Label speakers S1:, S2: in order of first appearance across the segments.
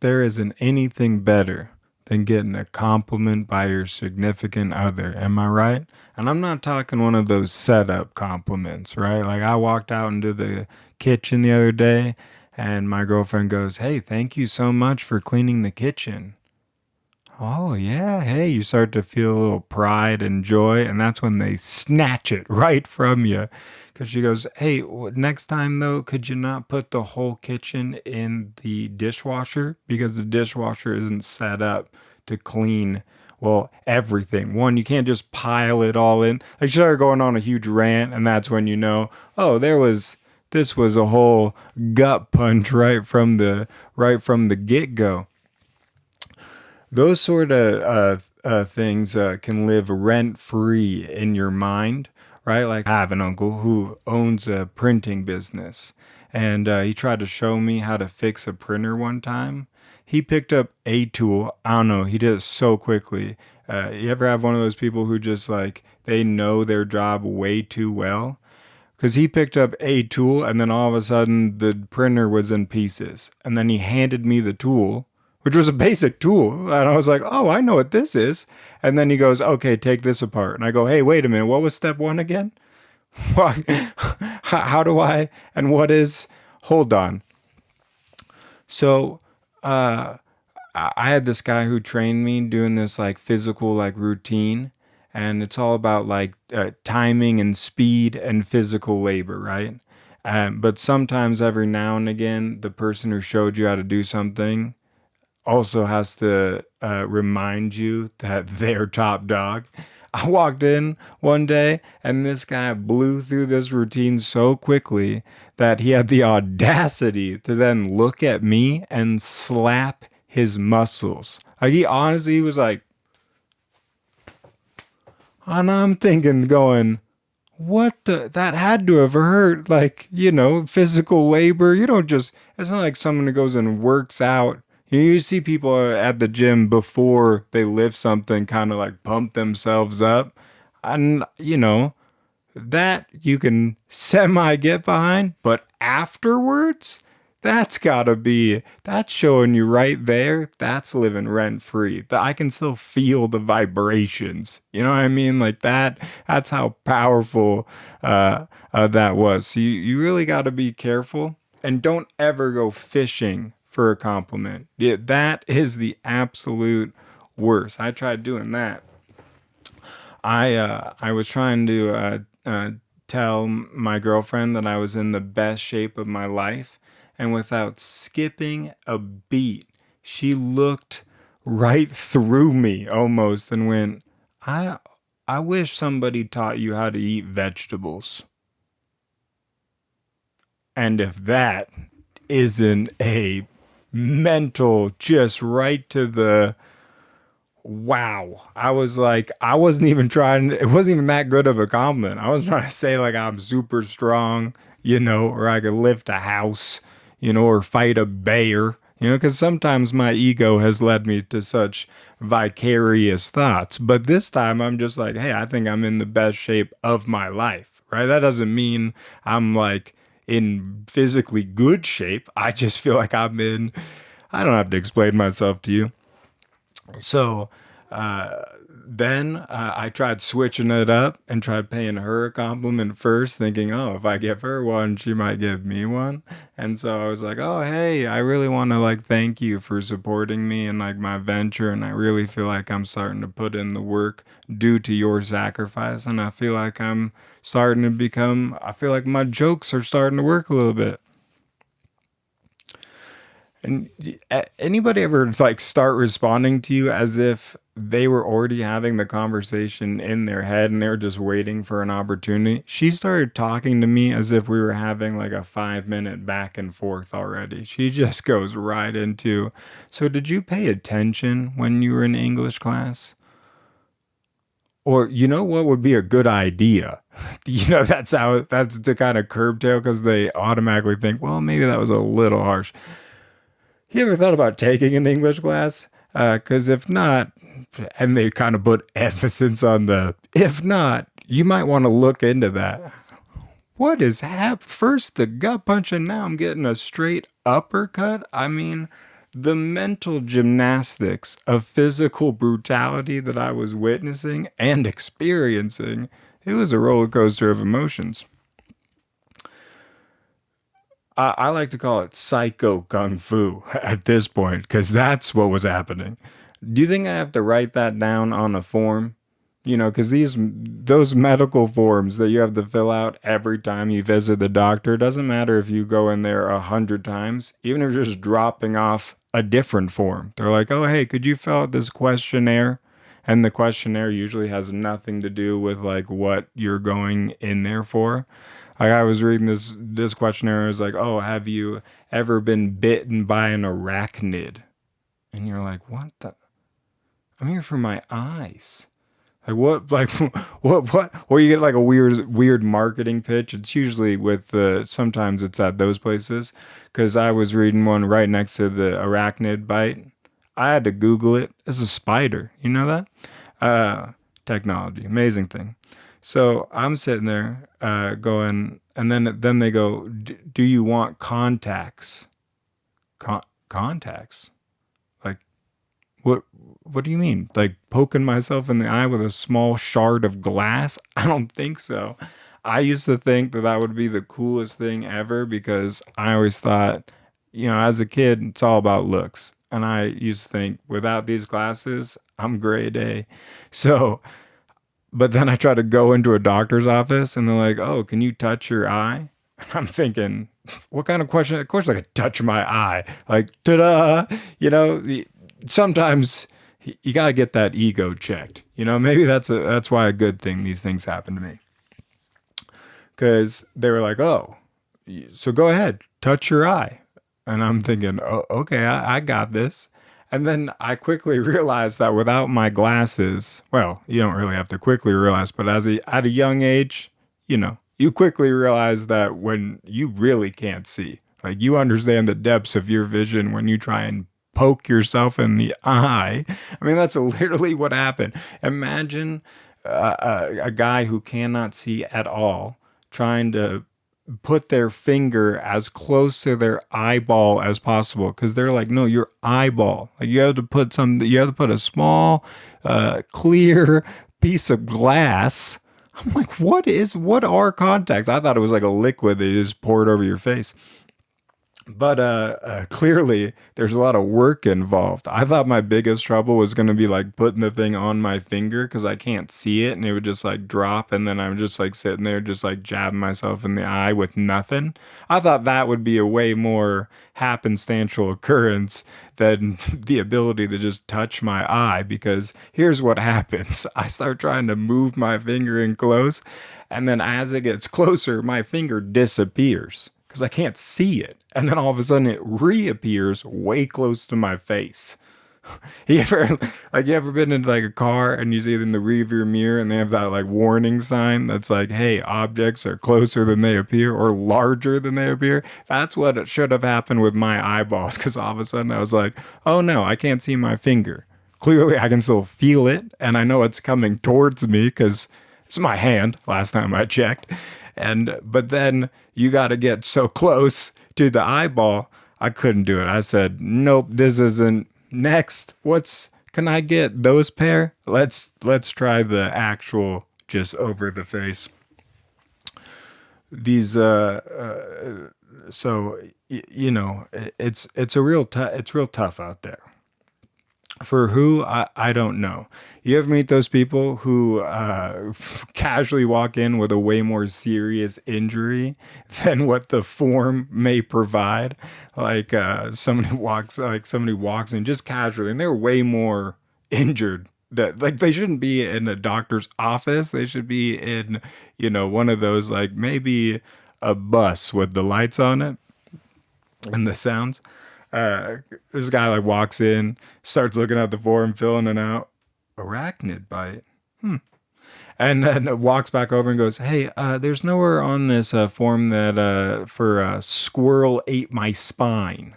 S1: there isn't anything better than getting a compliment by your significant other. Am I right? And I'm not talking one of those setup compliments, right? Like I walked out into the kitchen the other day and my girlfriend goes, "Hey, thank you so much for cleaning the kitchen." Oh, yeah. Hey, you start to feel a little pride and joy, and that's when they snatch it right from you. Because she goes, "Hey, next time though, could you not put the whole kitchen in the dishwasher? Because the dishwasher isn't set up to clean, well, everything. One, you can't just pile it all in." Like, she started going on a huge rant, and that's when you know, oh, this was a whole gut punch right from the get go. Those sort of things can live rent free in your mind, right? Like I have an uncle who owns a printing business, and he tried to show me how to fix a printer one time. He picked up a tool. I don't know. He did it so quickly. You ever have one of those people who just like they know their job way too well? Because he picked up a tool and then all of a sudden the printer was in pieces. And then he handed me the tool, which was a basic tool. And I was like, oh, I know what this is. And then he goes, okay, take this apart. And I go, hey, wait a minute. What was step one again? How do I, and what is, hold on. So, I had this guy who trained me doing this like physical like routine, and it's all about like timing and speed and physical labor, right? But sometimes every now and again, the person who showed you how to do something also has to remind you that they're top dog. I walked in one day and this guy blew through this routine so quickly that he had the audacity to then look at me and slap his muscles. Like he honestly he was like, and I'm thinking, going, what the, that had to have hurt. Like, physical labor. You don't just, it's not like someone who goes and works out. You see people at the gym before they lift something kind of like pump themselves up. And, that you can semi get behind, but afterwards, that's showing you right there. That's living rent free. I can still feel the vibrations. You know what I mean? Like that's how powerful that was. So you really got to be careful and don't ever go fishing for a compliment. Yeah, that is the absolute worst. I tried doing that. I was trying to tell my girlfriend that I was in the best shape of my life, and without skipping a beat, she looked right through me almost and went, "I I wish somebody taught you how to eat vegetables." And if that isn't a mental just right to the wow. I was like, I wasn't even trying, it wasn't even that good of a compliment. I was trying to say, like, I'm super strong, or I could lift a house, or fight a bear, because sometimes my ego has led me to such vicarious thoughts. But this time I'm just like, hey, I think I'm in the best shape of my life, right? That doesn't mean I'm like in physically good shape. I just feel like I don't have to explain myself to you. So then I tried switching it up and tried paying her a compliment first, thinking, oh, if I give her one, she might give me one. And so I was like, oh, hey, I really want to like thank you for supporting me in like my venture. And I really feel like I'm starting to put in the work due to your sacrifice. And I feel like I feel like my jokes are starting to work a little bit. And anybody ever like start responding to you as if they were already having the conversation in their head and they were just waiting for an opportunity? She started talking to me as if we were having like a 5 minute back and forth already. She just goes right into, so did you pay attention when you were in English class? Or you know what would be a good idea? That's the kind of curb tail because they automatically think, well, maybe that was a little harsh. You ever thought about taking an English class? Because if not, and they kind of put emphasis on the if not, you might want to look into that. What is First the gut punch, and now I'm getting a straight uppercut. I mean, the mental gymnastics of physical brutality that I was witnessing and experiencing, it was a roller coaster of emotions. I like to call it psycho kung fu at this point because that's what was happening. Do you think I have to write that down on a form? You know, because those medical forms that you have to fill out every time you visit the doctor, doesn't matter if you go in there 100 times, even if you're just dropping off a different form. They're like, oh, hey, could you fill out this questionnaire? And the questionnaire usually has nothing to do with like what you're going in there for. Like I was reading this questionnaire, it was like, oh, have you ever been bitten by an arachnid? And you're like, what the? I'm here for my eyes. Like what? Like what? Or you get like a weird marketing pitch. It's usually with sometimes it's at those places. Because I was reading one right next to the arachnid bite. I had to Google it. It's a spider. You know that? Technology, amazing thing. So I'm sitting there going, and then they go, "Do you want contacts? Contacts? Like what what do you mean? Like poking myself in the eye with a small shard of glass? I don't think so. I used to think that that would be the coolest thing ever because I always thought, you know, as a kid, it's all about looks. And I used to think without these glasses, I'm grade A. So, but then I try to go into a doctor's office and they're like, "Oh, can you touch your eye?" And I'm thinking, what kind of question? Of course I could touch my eye. Like, ta-da! You know, sometimes you got to get that ego checked. You know, maybe that's why a good thing these things happen to me. Cuz they were like, "Oh, so go ahead, touch your eye." And I'm thinking, "Oh, okay, I got this." And then I quickly realized that without my glasses, well, you don't really have to quickly realize, but at a young age, you know, you quickly realize that when you really can't see, like you understand the depths of your vision when you try and poke yourself in the eye. I mean, that's literally what happened. Imagine a guy who cannot see at all trying to put their finger as close to their eyeball as possible because they're like, no, your eyeball. Like you have to put a small, clear piece of glass. I'm like, what are contacts? I thought it was like a liquid that you just poured over your face. But clearly, there's a lot of work involved. I thought my biggest trouble was going to be like putting the thing on my finger because I can't see it and it would just like drop. And then I'm just like sitting there, just like jabbing myself in the eye with nothing. I thought that would be a way more happenstantial occurrence than the ability to just touch my eye. Because here's what happens: I start trying to move my finger in close. And then as it gets closer, my finger disappears because I can't see it. And then all of a sudden it reappears way close to my face. You ever you ever been in like a car and you see it in the rearview mirror and they have that like warning sign that's like, hey, objects are closer than they appear or larger than they appear? That's what it should have happened with my eyeballs because all of a sudden I was like, oh no, I can't see my finger. Clearly I can still feel it and I know it's coming towards me because it's my hand last time I checked. And but then you got to get so close to the eyeball. I couldn't do it. I said, nope, this isn't. Next, what's can I get those pair? Let's try the actual just over the face. These so you know, it's a it's real tough out there. For who, I don't know. You ever meet those people who casually walk in with a way more serious injury than what the form may provide? Like somebody walks in just casually and they're way more injured. That like they shouldn't be in a doctor's office. They should be in, you know, one of those like maybe a bus with the lights on it and the sounds. uh, this guy like walks in, starts looking at the form, filling it out. Arachnid bite. And then walks back over and goes, "Hey, there's nowhere on this form that for squirrel ate my spine."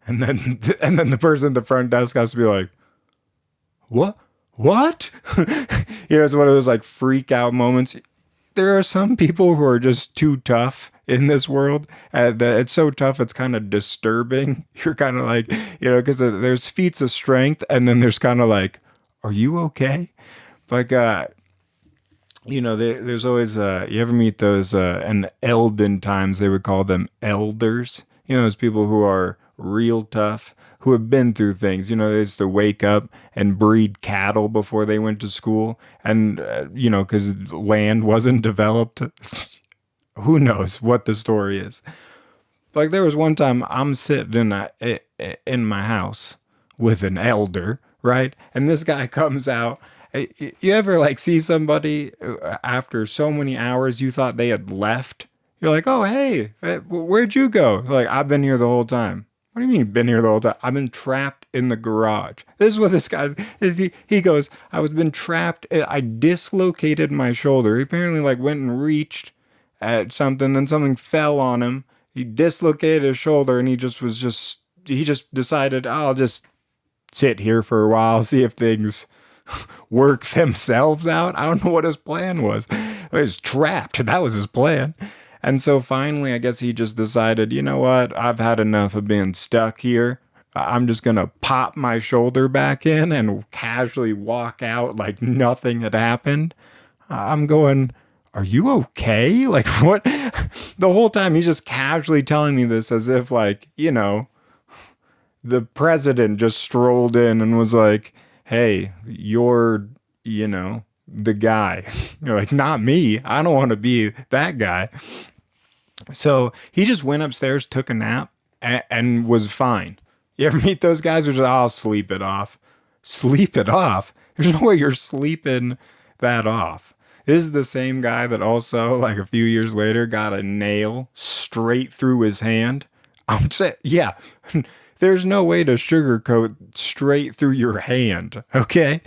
S1: And then and then the person at the front desk has to be like, "What? What?" You know, it's one of those like freak out moments. there are some people who are just too tough in this world. That it's so tough, it's kind of disturbing. You're kind of like, because there's feats of strength, and then there's kind of like, are you okay? Like, there's always, you ever meet those, in elden times, they would call them elders. Those people who are real tough, who have been through things. They used to wake up and breed cattle before they went to school. And, because land wasn't developed. Who knows what the story is. Like, there was one time I'm sitting in my house with an elder, right? And this guy comes out. You ever like see somebody after so many hours you thought they had left? You're like, oh, hey, where'd you go? Like, I've been here the whole time. What do you mean been here the whole time? I've been trapped in the garage. This is what this guy is. He goes, I was been trapped. I dislocated my shoulder. He apparently like went and reached at something, then something fell on him. He dislocated his shoulder, and he just decided, oh, I'll just sit here for a while, see if things work themselves out. I don't know what his plan was. He was trapped. That was his plan. And so finally, I guess he just decided, you know what? I've had enough of being stuck here. I'm just going to pop my shoulder back in and casually walk out like nothing had happened. I'm going, are you okay? Like, what? The whole time he's just casually telling me this as if, like, the president just strolled in and was like, hey, you're, the guy. You're like, not me. I don't want to be that guy. So he just went upstairs, took a nap, and was fine. You ever meet those guys who are just, I'll sleep it off. Sleep it off? There's no way you're sleeping that off. This is the same guy that also, like a few years later, got a nail straight through his hand. I'm saying, yeah, there's no way to sugarcoat straight through your hand, okay?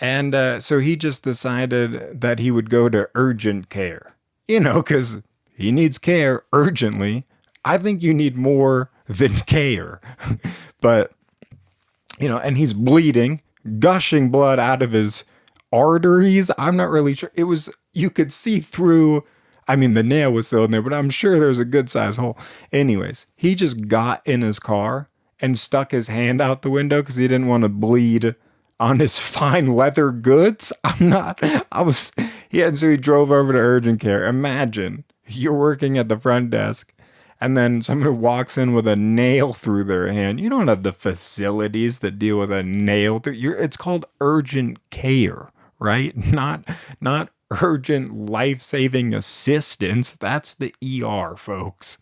S1: And so he just decided that he would go to urgent care, because he needs care urgently. I think you need more than care. But, and he's bleeding, gushing blood out of his arteries. I'm not really sure. You could see through. I mean, the nail was still in there, but I'm sure there's a good size hole. Anyways, he just got in his car and stuck his hand out the window because he didn't want to bleed on his fine leather goods. Yeah, and so he drove over to urgent care. Imagine you're working at the front desk and then somebody walks in with a nail through their hand. You don't have the facilities that deal with a nail through. It's called urgent care, right? Not urgent life-saving assistance. That's the ER, folks.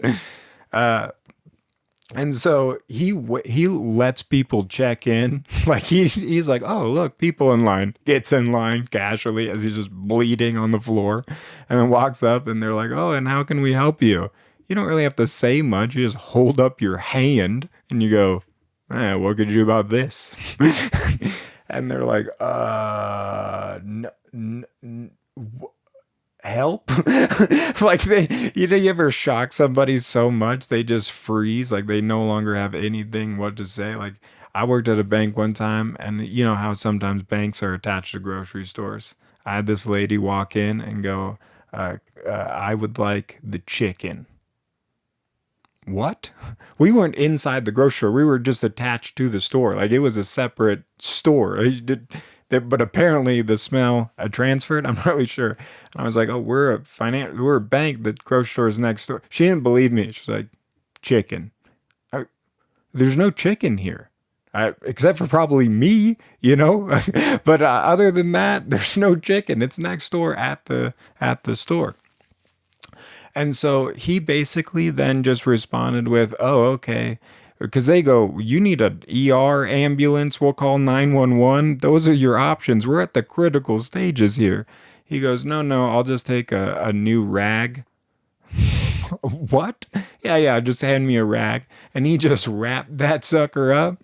S1: And so he lets people check in. Like he's like, oh, look, people in line. Gets in line casually as he's just bleeding on the floor, and then walks up and they're like, oh, and how can we help you? You don't really have to say much. You just hold up your hand and you go, what could you do about this? And they're like, help? Like you ever shock somebody so much they just freeze, like they no longer have anything what to say. Like I worked at a bank one time, and you know how sometimes banks are attached to grocery stores. I had this lady walk in and go, I would like the chicken. What? We weren't inside the grocery store. We were just attached to the store. Like it was a separate store. But apparently the smell transferred. I'm not really sure. And I was like, oh, we're a bank. The grocery store is next door. She didn't believe me. She's like, chicken. There's no chicken here. Except for probably me, but other than that, there's no chicken. It's next door at the store. And so he basically then just responded with, oh, okay. Because they go, you need an ER ambulance, we'll call 911. Those are your options. We're at the critical stages here. He goes, no, I'll just take a new rag. What? Yeah, just hand me a rag. And he just wrapped that sucker up,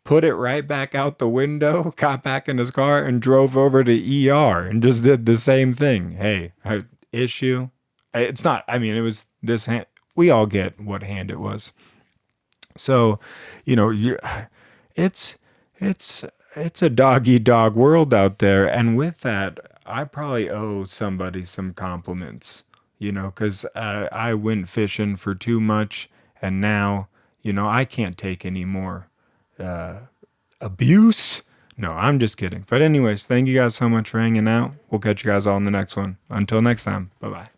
S1: put it right back out the window, got back in his car, and drove over to ER and just did the same thing. Hey, issue. It's not, it was this hand. We all get what hand it was. So, it's a dog eat dog world out there. And with that, I probably owe somebody some compliments, because I went fishing for too much, and now, I can't take any more abuse. No, I'm just kidding. But, anyways, thank you guys so much for hanging out. We'll catch you guys all in the next one. Until next time, bye bye.